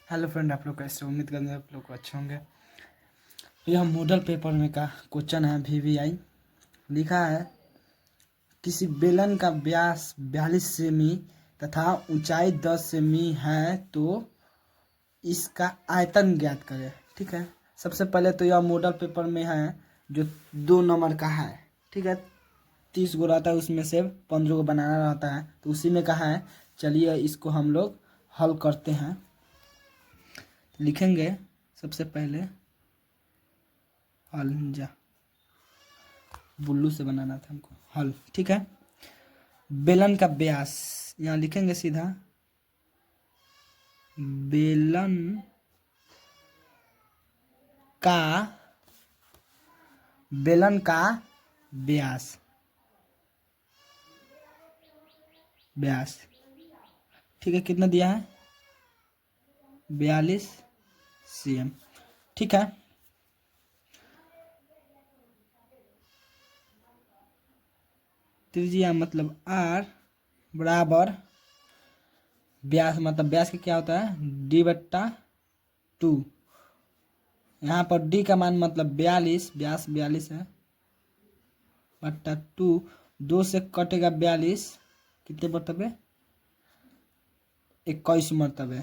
Hello friend, आप लोग कैसे? उम्मीद करते हैं आप लोग को अच्छे होंगे। यह मॉडल पेपर में का क्वेश्चन है। VVI लिखा है, किसी बेलन का व्यास 42 सेमी तथा ऊंचाई 10 सेमी है तो इसका आयतन ज्ञात करें। ठीक है, सबसे पहले तो यह मॉडल पेपर में है जो 2 नंबर का है। ठीक है, 30 गो रहता है, उसमें से 15 को बनाना रहता है, तो उसी में कहा है। चलिए इसको हम लोग हल करते हैं। लिखेंगे सबसे पहले हल, जा बुल्लू से बनाना था हमको हल। ठीक है, बेलन का व्यास यहाँ लिखेंगे सीधा, बेलन का बेलन का व्यास व्यास ठीक है, कितना दिया है? 42 cm। ठीक है, त्रिज्या मतलब R बराबर व्यास मतलब व्यास का क्या होता है? D/2। यहाँ पर D का मान मतलब 42, व्यास 42 है, बट्टा 2। 2 से कटेगा 42, कितने मरतबे? 21 मरतबे,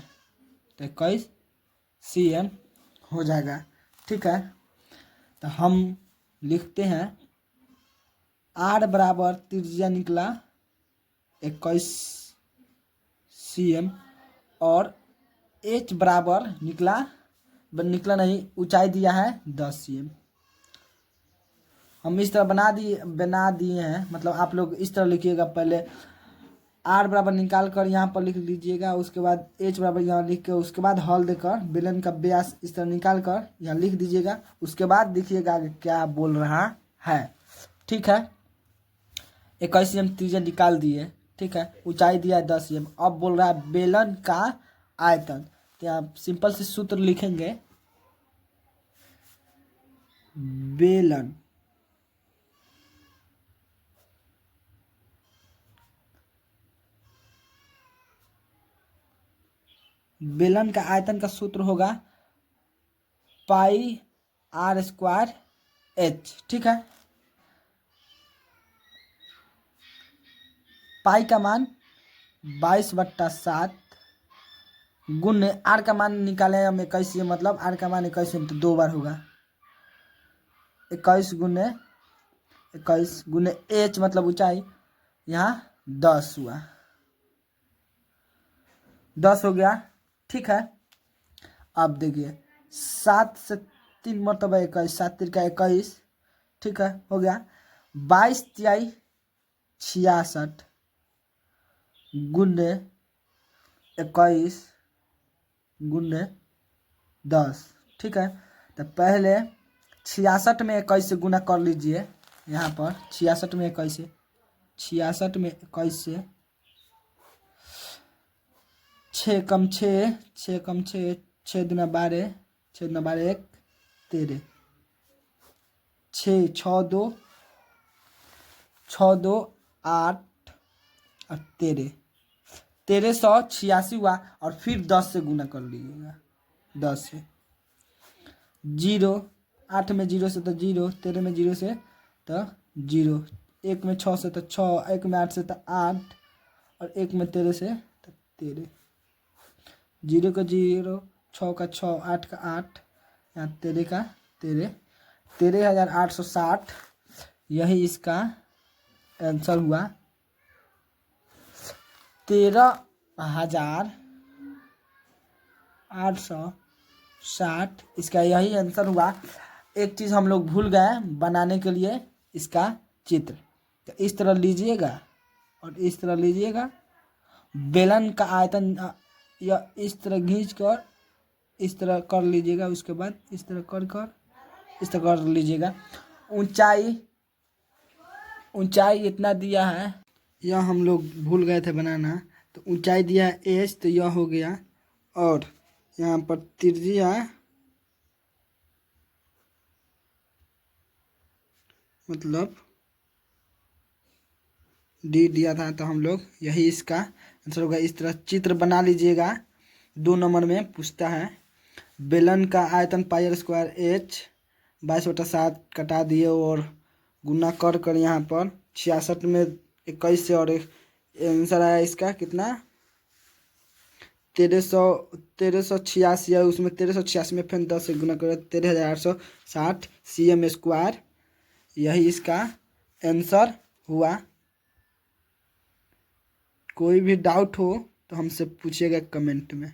तो 21 cm हो जाएगा। ठीक है, तो हम लिखते हैं R बराबर त्रिज्या निकला 21 cm और H बराबर निकला नहीं, ऊंचाई दिया है 10 cm। हम इस तरह बना दिए हैं, मतलब आप लोग इस तरह लिखिएगा। पहले R बराबर निकाल कर यहाँ पर लिख लीजिएगा, उसके बाद H बराबर यहाँ लिख के, उसके बाद हल देकर बेलन का व्यास इस तरह निकाल कर यहाँ लिख दीजिएगा। उसके बाद देखिएगा आगे क्या बोल रहा है। ठीक है, 21 cm त्रिज्या निकाल दिए। ठीक है, ऊंचाई दिया है 10 cm। अब बोल रहा है बेलन का आयतन, तो यहाँ सिंपल से सूत्र लिखेंगे, बेलन बेलन का आयतन का सूत्र होगा πr² h। ठीक है, पाई का मान 22/7 गुण आर का मान निकाले हम 21, मतलब आर का मान 21 तो 2 बार होगा। 21 गुने एच मतलब ऊंचाई, यहाँ 10 हुआ, 10 हो गया। ठीक है, अब देखिए 7 से 3 मरतबा 21, 7 3 का 21। ठीक है, हो गया। 22 तिहाई 66 गुने 21 गुने 10। ठीक है, तो पहले 66 में 21 से गुना कर लीजिए। यहाँ पर 66 में 21 से 6 कम 6, 6 कम 6, 6 दूना 12, 6 दूना 12 1 13, 6 6 2 6 2 8 और 13, 1386 हुआ। और फिर 10 से गुना कर लीजिएगा, 10 से 0, 8 में 0 से तो 0, 13 में 0 से तो 0, 1 में 6 से तो 6, 1 में 8 से तो 8 और 1 में 13 से तो 13। 0 का 0, 6 का 6, 8 का 8, यहाँ 13 का 13, 13,860 यही इसका आंसर हुआ। 13,860 इसका यही आंसर हुआ। एक चीज़ हम लोग भूल गए बनाने के लिए, इसका चित्र। तो इस तरह लीजिएगा और इस तरह लीजिएगा, बेलन का आयतन या इस तरह खींच कर इस तरह कर लीजिएगा। उसके बाद इस तरह इस तरह कर लीजिएगा। ऊंचाई इतना दिया है, यह हम लोग भूल गए थे बनाना। तो ऊंचाई दिया है एच, तो यह हो गया। और यहाँ पर त्रिज्या मतलब डी दिया था, तो हम लोग यही इसका आंसर होगा। इस तरह चित्र बना लीजिएगा 2 नंबर में पूछता है बेलन का आयतन पाई आर स्क्वायर एच 22/7 कटा दिए और गुना कर यहाँ पर 66 में 21 से और आंसर आया इसका कितना 1386 है। उसमें 1386 में फिर 10 से गुना कर 13,860 cm²। यही इसका आंसर हुआ। कोई भी डाउट हो तो हमसे पूछिएगा कमेंट में।